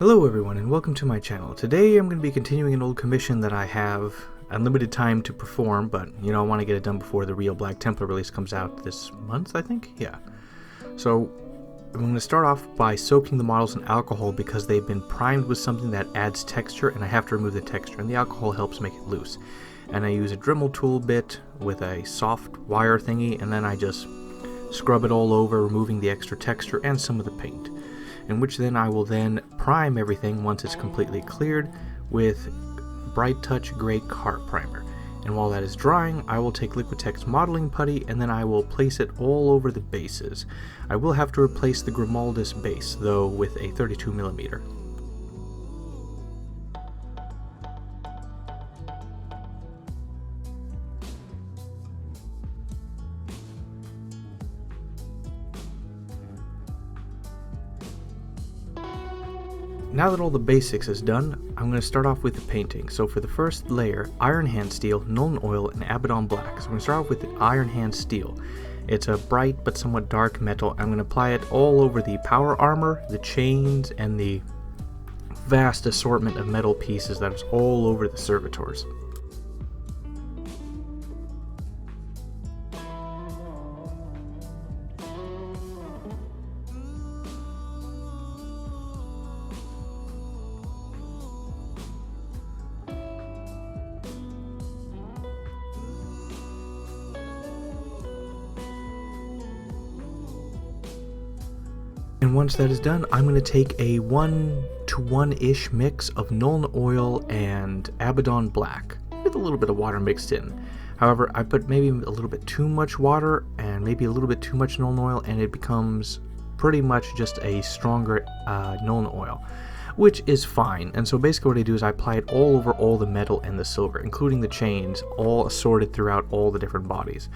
Hello everyone and welcome to my channel. Today I'm going to be continuing an old commission that I have unlimited time to perform, but I want to get it done before the real Black Templar release comes out this month, I think? Yeah. So I'm going to start off by soaking the models in alcohol because they've been primed with something that adds texture and I have to remove the texture, and the alcohol helps make it loose. And I use a Dremel tool bit with a soft wire thingy, and then I just scrub it all over, removing the extra texture and some of the paint. In which then I will then prime everything once it's completely cleared with Bright Touch Gray Car Primer. And while that is drying, I will take Liquitex modeling putty and then I will place it all over the bases. I will have to replace the Grimaldus base, though, with a 32mm. Now that all the basics is done, I'm going to start off with the painting. So for the first layer, Iron Hand Steel, Nuln Oil, and Abaddon Black. So I'm going to start off with the Iron Hand Steel. It's a bright but somewhat dark metal. I'm going to apply it all over the power armor, the chains, and the vast assortment of metal pieces that is all over the servitors. And once that is done, I'm going to take a 1-to-1-ish mix of Nuln Oil and Abaddon Black with a little bit of water mixed in. However, I put maybe a little bit too much water and maybe a little bit too much Nuln Oil, and it becomes pretty much just a stronger Nuln Oil, which is fine. And so basically what I do is I apply it all over all the metal and the silver, including the chains, all assorted throughout all the different bodies.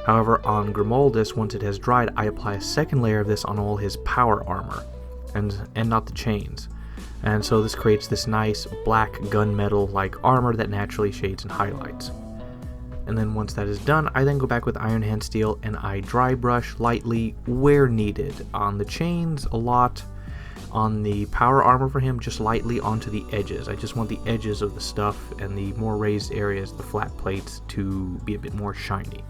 However, on Grimaldus, once it has dried, I apply a second layer of this on all his power armor, and not the chains. And so this creates this nice black gunmetal-like armor that naturally shades and highlights. And then once that is done, I then go back with Iron Hand Steel and I dry brush lightly where needed. On the chains, a lot. On the power armor for him, just lightly onto the edges. I just want the edges of the stuff and the more raised areas, the flat plates, to be a bit more shiny.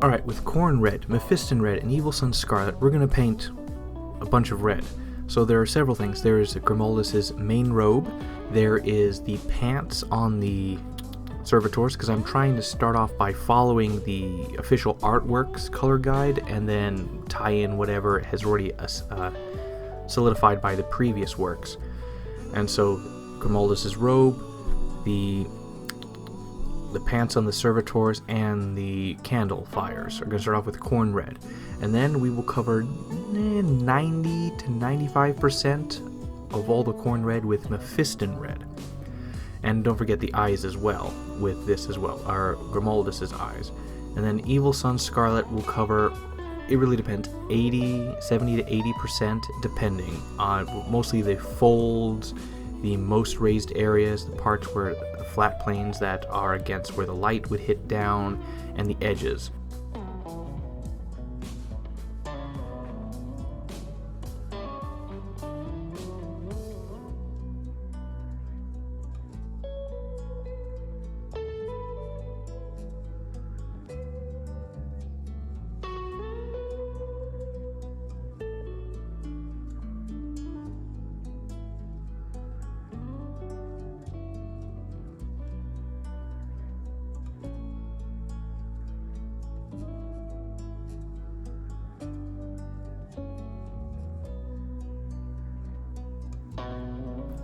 Alright, with Corn Red, Mephiston Red, and Evil Sun Scarlet, we're going to paint a bunch of red. So there are several things. There is Grimaldus' main robe, there is the pants on the servitors, because I'm trying to start off by following the official artworks color guide and then tie in whatever has already solidified by the previous works. And so Grimaldus' robe, the pants on the servitors, and the candle fires are going to start off with Corn Red. And then we will cover 90 to 95% of all the Corn Red with Mephiston Red. And don't forget the eyes as well, with this as well, our Grimaldus' eyes. And then Evil Sun Scarlet will cover, it really depends, 70 to 80% depending on mostly the folds, the most raised areas, the parts where the flat planes that are against where the light would hit down, and the edges.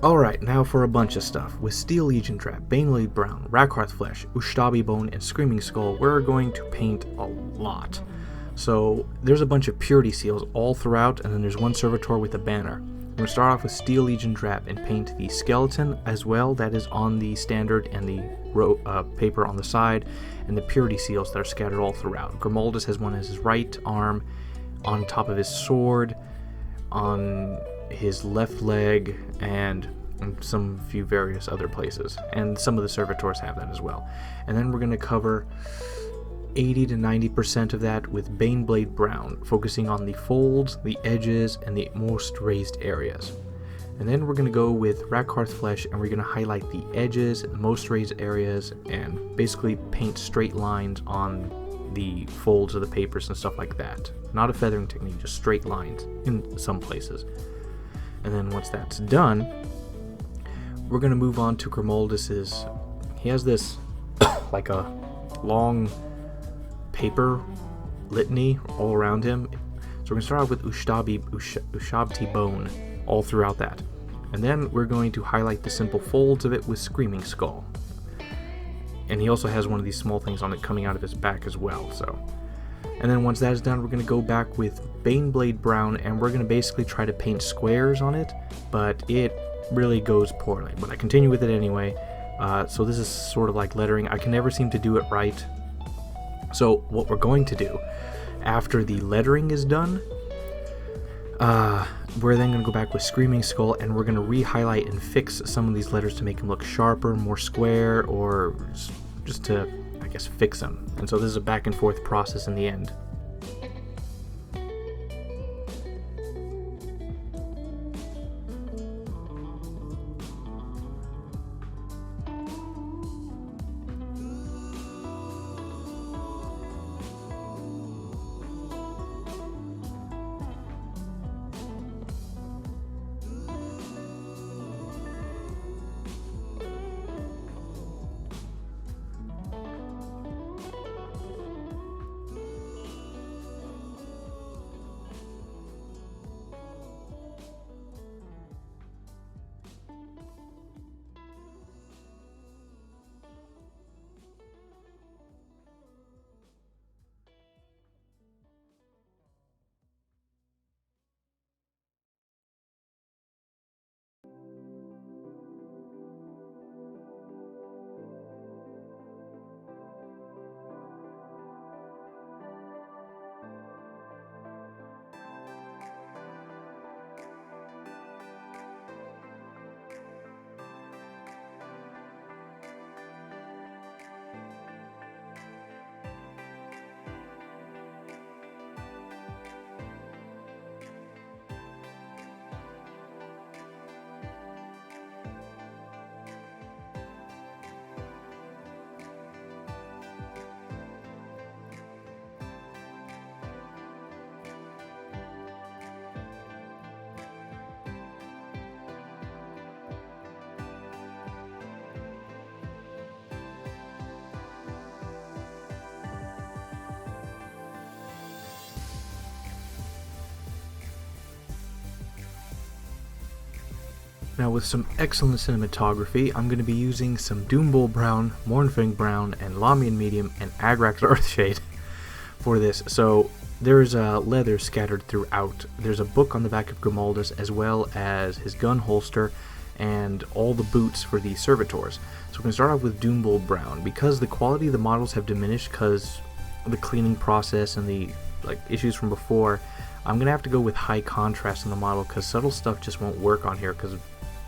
Alright, now for a bunch of stuff. With Steel Legion Trap, Baneblade Brown, Rackhearth Flesh, Ustabi Bone, and Screaming Skull, we're going to paint a lot. So there's a bunch of purity seals all throughout, and then there's one servitor with a banner. I'm going to start off with Steel Legion Trap and paint the skeleton as well, that is on the standard, and the paper on the side, and the purity seals that are scattered all throughout. Grimaldus has one as his right arm, on top of his sword, on his left leg, and some few various other places, and some of the servitors have that as well. And then we're going to cover 80 to 90% of that with Baneblade Brown, focusing on the folds, the edges, and the most raised areas. And then we're going to go with Rackhearth Flesh, and we're going to highlight the edges, the most raised areas, and basically paint straight lines on the folds of the papers and stuff like that. Not a feathering technique, just straight lines in some places. And then once that's done, we're going to move on to Grimaldus's. He has this like a long paper litany all around him. So we're going to start off with Ushabti Bone all throughout that. And then we're going to highlight the simple folds of it with Screaming Skull. And he also has one of these small things on it coming out of his back as well. And then once that is done, we're going to go back with Baneblade Brown, and we're going to basically try to paint squares on it, but it really goes poorly. But I continue with it anyway. So this is sort of like lettering. I can never seem to do it right. So what we're going to do, after the lettering is done, we're then going to go back with Screaming Skull, and we're going to re-highlight and fix some of these letters to make them look sharper, more square, or just to, I guess, fix them. And so this is a back and forth process in the end. Now with some excellent cinematography, I'm going to be using some Doombull Brown, Mournfang Brown, and Lamian Medium, and Agrax Earthshade for this. So there's leather scattered throughout. There's a book on the back of Grimaldus, as well as his gun holster, and all the boots for the servitors. So we're going to start off with Doombull Brown. Because the quality of the models have diminished because of the cleaning process and the issues from before, I'm going to have to go with high contrast on the model because subtle stuff just won't work on here because the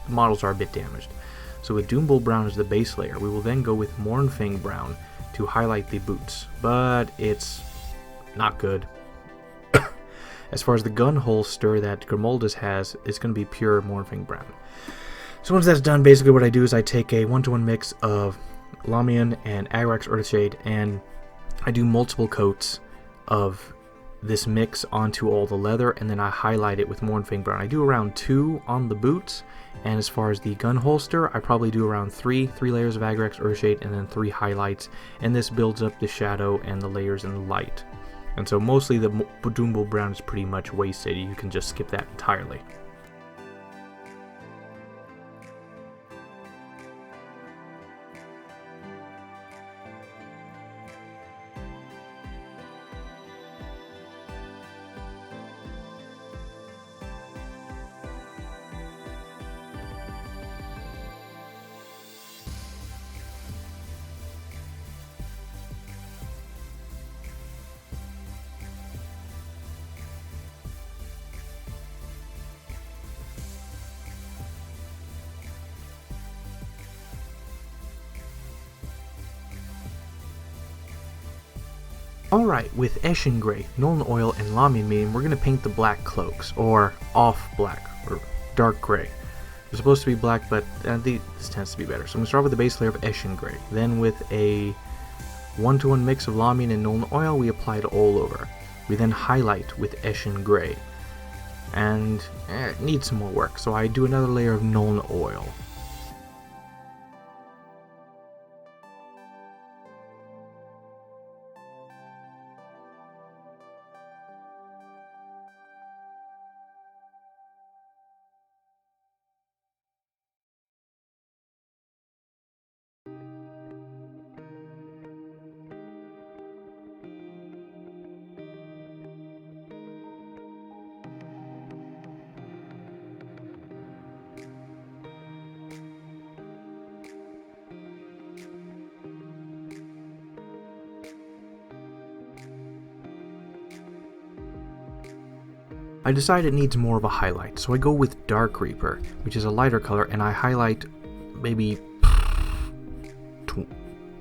models are a bit damaged. So with Doombull Brown as the base layer, we will then go with Mournfang Brown to highlight the boots, but it's not good. As far as the gun holster that Grimaldus has, it's going to be pure Mournfang Brown. So once that's done, basically what I do is I take a 1-to-1 mix of Lamian and Agrax Earthshade, and I do multiple coats of this mix onto all the leather, and then I highlight it with Mournfang Brown. I do around 2 on the boots, and as far as the gun holster, I probably do around 3 layers of Agrax Earthshade, and then 3 highlights, and this builds up the shadow and the layers in the light. And so mostly the Doombull Brown is pretty much wasted. You can just skip that entirely. Alright, with Eshin Grey, Nuln Oil, and Lamian Medium, we're going to paint the black cloaks, or off black, or dark grey. They're supposed to be black, but this tends to be better. So I'm going to start with the base layer of Eshin Grey. Then with a 1-to-1 mix of Lamian and Nuln Oil, we apply it all over. We then highlight with Eshin Grey. And it needs some more work, so I do another layer of Nuln Oil. I decide it needs more of a highlight, so I go with Dark Reaper, which is a lighter color, and I highlight maybe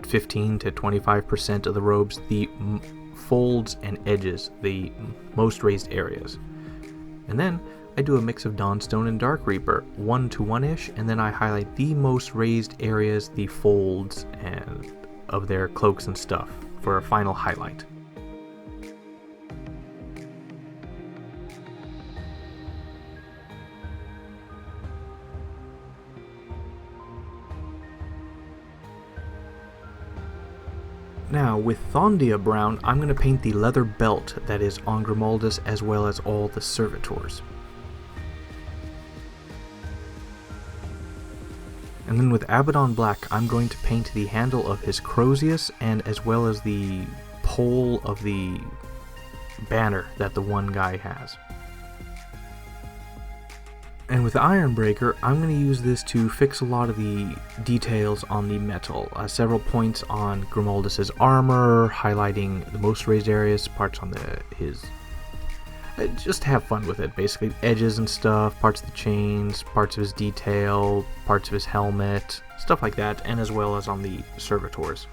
15 to 25% of the robes, the folds and edges, the most raised areas. And then I do a mix of Dawnstone and Dark Reaper, 1-to-1-ish, and then I highlight the most raised areas, the folds and of their cloaks and stuff, for a final highlight. Now, with Thondia Brown, I'm going to paint the leather belt that is on Grimaldus, as well as all the servitors. And then with Abaddon Black, I'm going to paint the handle of his Crozius, and as well as the pole of the banner that the one guy has. And with Ironbreaker, I'm going to use this to fix a lot of the details on the metal. Several points on Grimaldus' armor, highlighting the most raised areas, parts on his... just have fun with it, basically. Edges and stuff, parts of the chains, parts of his detail, parts of his helmet, stuff like that, and as well as on the servitors.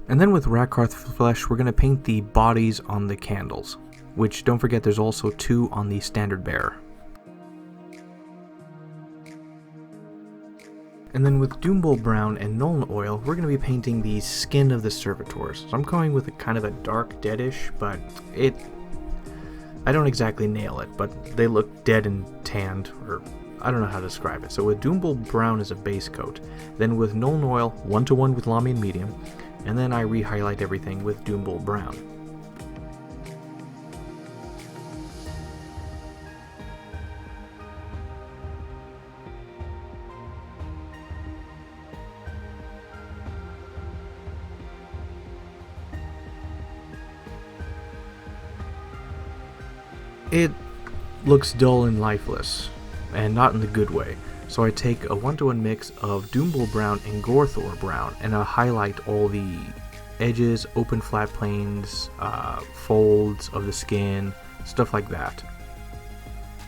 And then with Rakarth Flesh, we're going to paint the bodies on the candles, which, don't forget, there's also 2 on the standard bearer. And then with Doombull Brown and Nuln Oil, we're going to be painting the skin of the servitors. So I'm going with a kind of a dark deadish, but I don't exactly nail it, but they look dead and tanned, or I don't know how to describe it. So with Doombull Brown as a base coat, then with Nuln Oil, 1-to-1 with Lamian Medium, and then I re-highlight everything with Doombull Brown. It looks dull and lifeless, and not in the good way. So I take a 1-to-1 mix of Doombull Brown and Gorthor Brown, and I highlight all the edges, open flat planes, folds of the skin, stuff like that.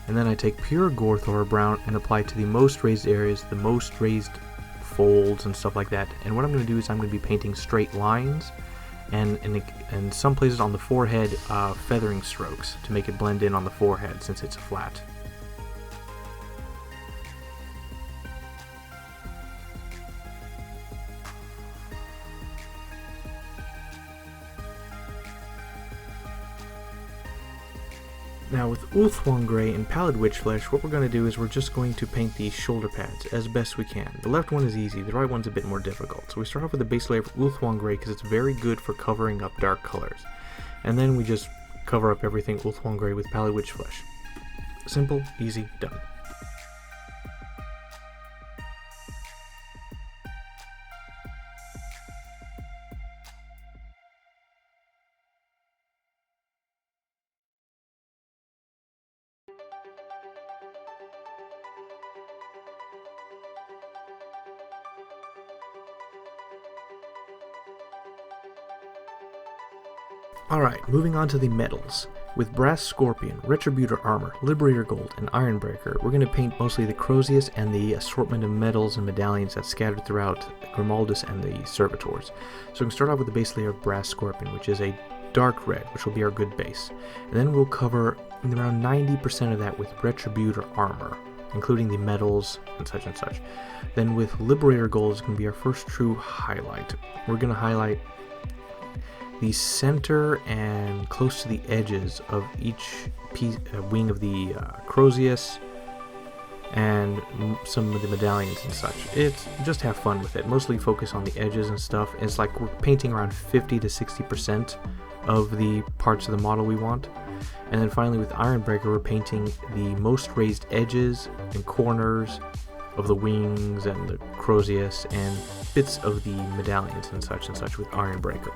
And then I take pure Gorthor Brown and apply it to the most raised areas, the most raised folds and stuff like that. And what I'm going to do is I'm going to be painting straight lines, and in some places on the forehead, feathering strokes to make it blend in on the forehead since it's flat. Now with Ulthuan Grey and Pallid Witch Flesh, what we're going to do is we're just going to paint the shoulder pads as best we can. The left one is easy, the right one's a bit more difficult. So we start off with the base layer of Ulthuan Grey because it's very good for covering up dark colors. And then we just cover up everything Ulthuan Grey with Pallid Witch Flesh. Simple, easy, done. Alright, moving on to the metals. With Brass Scorpion, Retributor Armor, Liberator Gold, and Ironbreaker, we're going to paint mostly the Crozius and the assortment of medals and medallions that's scattered throughout Grimaldus and the servitors. So we can start off with the base layer of Brass Scorpion, which is a dark red, which will be our good base. And then we'll cover around 90% of that with Retributor Armor, including the medals and such and such. Then with Liberator Gold is going to be our first true highlight. We're going to highlight the center and close to the edges of each piece, wing of the Crozius and some of the medallions and such. It's just have fun with it. Mostly focus on the edges and stuff. It's like we're painting around 50 to 60% of the parts of the model we want. And then finally with Ironbreaker, we're painting the most raised edges and corners of the wings and the Crozius and bits of the medallions and such with Ironbreaker.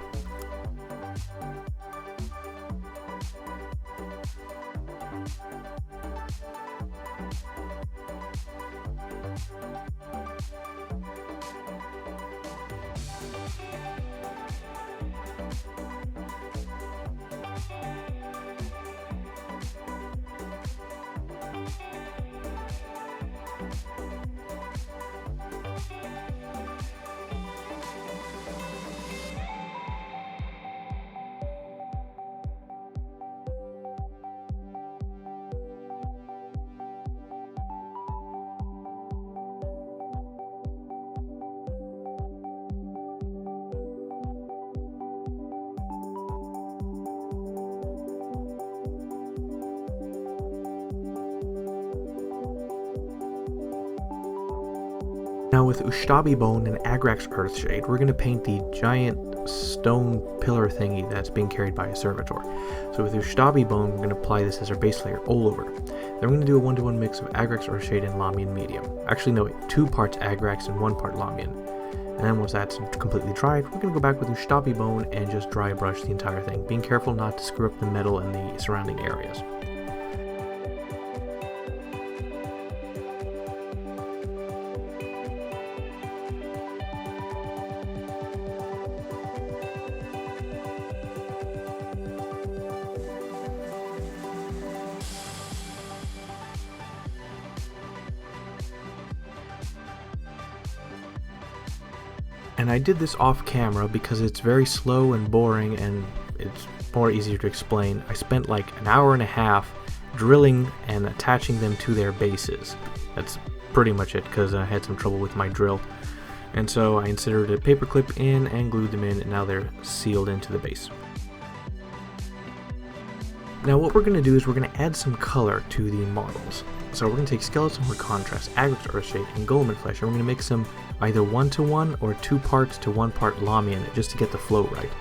Now with Ustabi Bone and Agrax Earthshade, we're going to paint the giant stone pillar thingy that's being carried by a servitor. So with Ustabi Bone, we're going to apply this as our base layer all over. Then we're going to do a 1-to-1 mix of Agrax Earthshade and Lamian Medium. Actually no, wait, 2 parts Agrax and 1 part Lamian. And then once that's completely dried, we're going to go back with Ustabi Bone and just dry brush the entire thing, being careful not to screw up the metal and the surrounding areas. And I did this off camera because it's very slow and boring and it's more easier to explain. I spent like an hour and a half drilling and attaching them to their bases. That's pretty much it because I had some trouble with my drill. And so I inserted a paperclip in and glued them in, and now they're sealed into the base. Now what we're going to do is we're going to add some color to the models. So we're going to take Skeleton with Contrast, Agrax Earthshade, and Golem and Flesh, and we're going to mix them either 1-to-1 or 2 parts to 1 part Lamian just to get the flow right.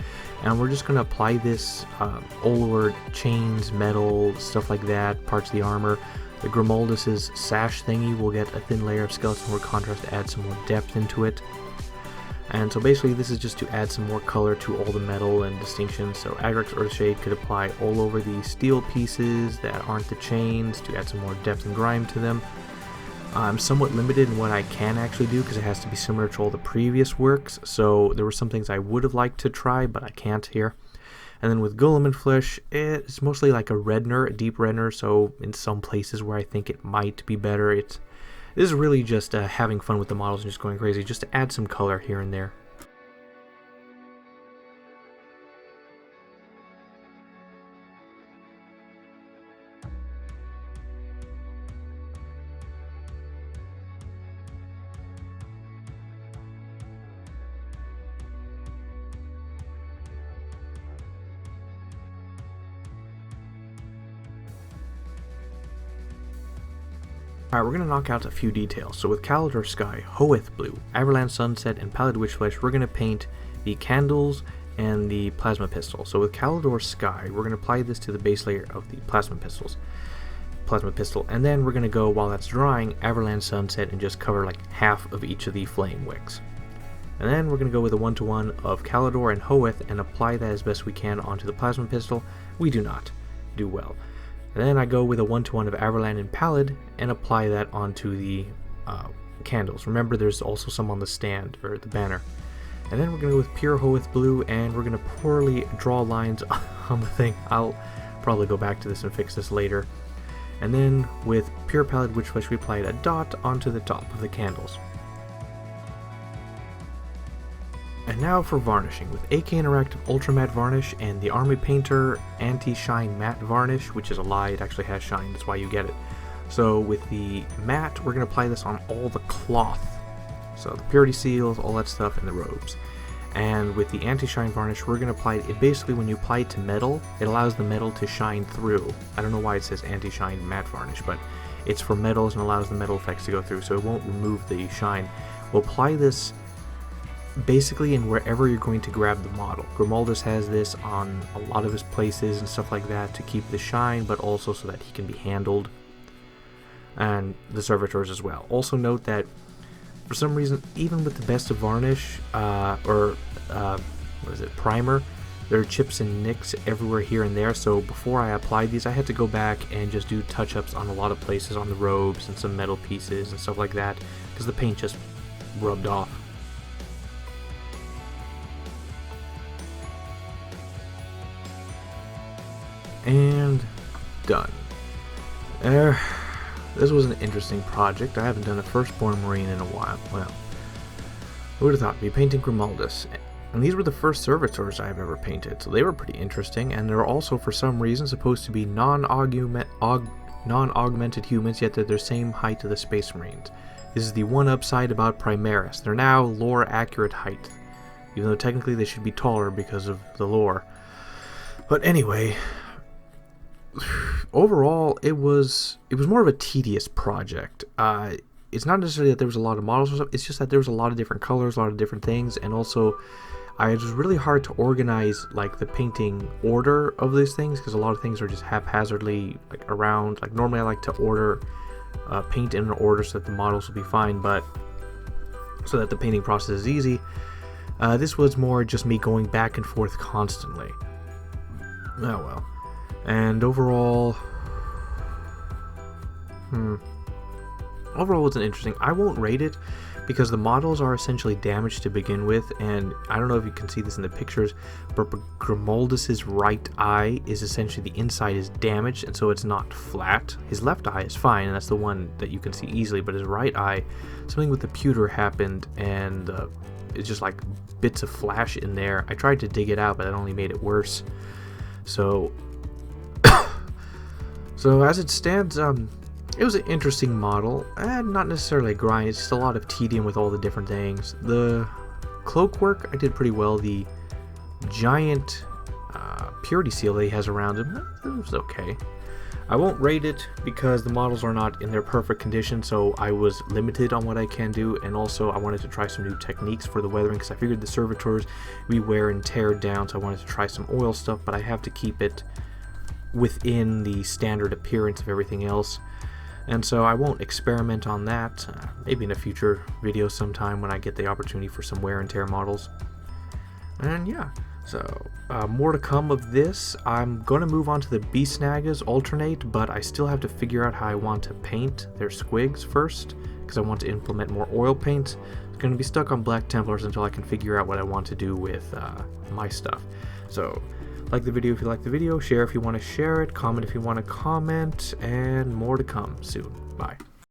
And we're just going to apply this all over chains, metal, stuff like that, parts of the armor. The Grimaldus's sash thingy will get a thin layer of Skeleton with Contrast to add some more depth into it. And so basically this is just to add some more color to all the metal and distinctions. So Agrax Earthshade could apply all over the steel pieces that aren't the chains to add some more depth and grime to them. I'm somewhat limited in what I can actually do because it has to be similar to all the previous works, so there were some things I would have liked to try, but I can't here. And then with Golem and Flesh, it's mostly like a reddener, a deep reddener, so in some places where I think it might be better, this is really just having fun with the models and just going crazy, just to add some color here and there. Alright, we're going to knock out a few details. So with Calidor Sky, Hoeth Blue, Averland Sunset, and Pallid Witchflesh, we're going to paint the candles and the plasma pistol. So with Calidor Sky, we're going to apply this to the base layer of the plasma pistol. And then we're going to go, while that's drying, Averland Sunset and just cover like half of each of the flame wicks. And then we're going to go with a 1-to-1 of Calidor and Hoeth and apply that as best we can onto the plasma pistol. We do not do well. And then I go with a 1-to-1 of Averland and Pallid and apply that onto the candles. Remember, there's also some on the stand, or the banner. And then we're going to go with pure Hoeth Blue, and we're going to poorly draw lines on the thing. I'll probably go back to this and fix this later. And then with pure pallid witch flesh, we applied a dot onto the top of the candles. And now for varnishing, with AK Interactive Ultra Matte Varnish and the Army Painter Anti-Shine Matte Varnish, which is a lie, it actually has shine, that's why you get it. So with the matte, we're going to apply this on all the cloth. So the purity seals, all that stuff, and the robes. And with the anti-shine varnish, we're going to apply it, basically when you apply it to metal, it allows the metal to shine through. I don't know why it says anti-shine matte varnish, but it's for metals and allows the metal effects to go through, so it won't remove the shine. We'll apply this basically in wherever you're going to grab the model. Grimaldus has this on a lot of his places and stuff like that to keep the shine, but also so that he can be handled. And the servitors as well. Also note that for some reason, even with the best of varnish, primer, there are chips and nicks everywhere here and there, so before I applied these I had to go back and just do touch-ups on a lot of places on the robes and some metal pieces and stuff like that, because the paint just rubbed off. And done. This was an interesting project. I haven't done a Firstborn Marine in a while. Well, who would have thought? Be painting Grimaldus. And these were the first servitors I've ever painted, so they were pretty interesting, and they're also, for some reason, supposed to be non-augmented humans, yet they're the same height of the Space Marines. This is the one upside about Primaris. They're now lore-accurate height, even though technically they should be taller because of the lore. But anyway, overall, it was more of a tedious project. It's not necessarily that there was a lot of models or stuff, it's just that there was a lot of different colors, a lot of different things, and also it was really hard to organize like the painting order of these things, because a lot of things are just haphazardly like around. Like normally I like to order paint in an order so that the models will be fine, but so that the painting process is easy. This was more just me going back and forth constantly. Oh well. And overall, overall it wasn't interesting. I won't rate it because the models are essentially damaged to begin with, and I don't know if you can see this in the pictures, but Grimaldus's right eye is essentially, the inside is damaged, and so it's not flat. His left eye is fine, and that's the one that you can see easily, but his right eye, something with the pewter happened, and it's just like bits of flash in there. I tried to dig it out, but that only made it worse. So as it stands, it was an interesting model, and not necessarily a grind, it's just a lot of tedium with all the different things. The cloak work I did pretty well. The giant purity seal that he has around him, it was okay. I won't rate it because the models are not in their perfect condition, so I was limited on what I can do, and also I wanted to try some new techniques for the weathering, because I figured the servitors we wear and tear down, so I wanted to try some oil stuff, but I have to keep it within the standard appearance of everything else, and so I won't experiment on that. Maybe in a future video sometime when I get the opportunity for some wear and tear models. And yeah, so more to come of this. I'm going to move on to the Beast Nagas alternate, but I still have to figure out how I want to paint their squigs first, because I want to implement more oil paint. I'm going to be stuck on Black Templars until I can figure out what I want to do with my stuff. So like the video if you like the video, share if you want to share it, comment if you want to comment, and more to come soon. Bye.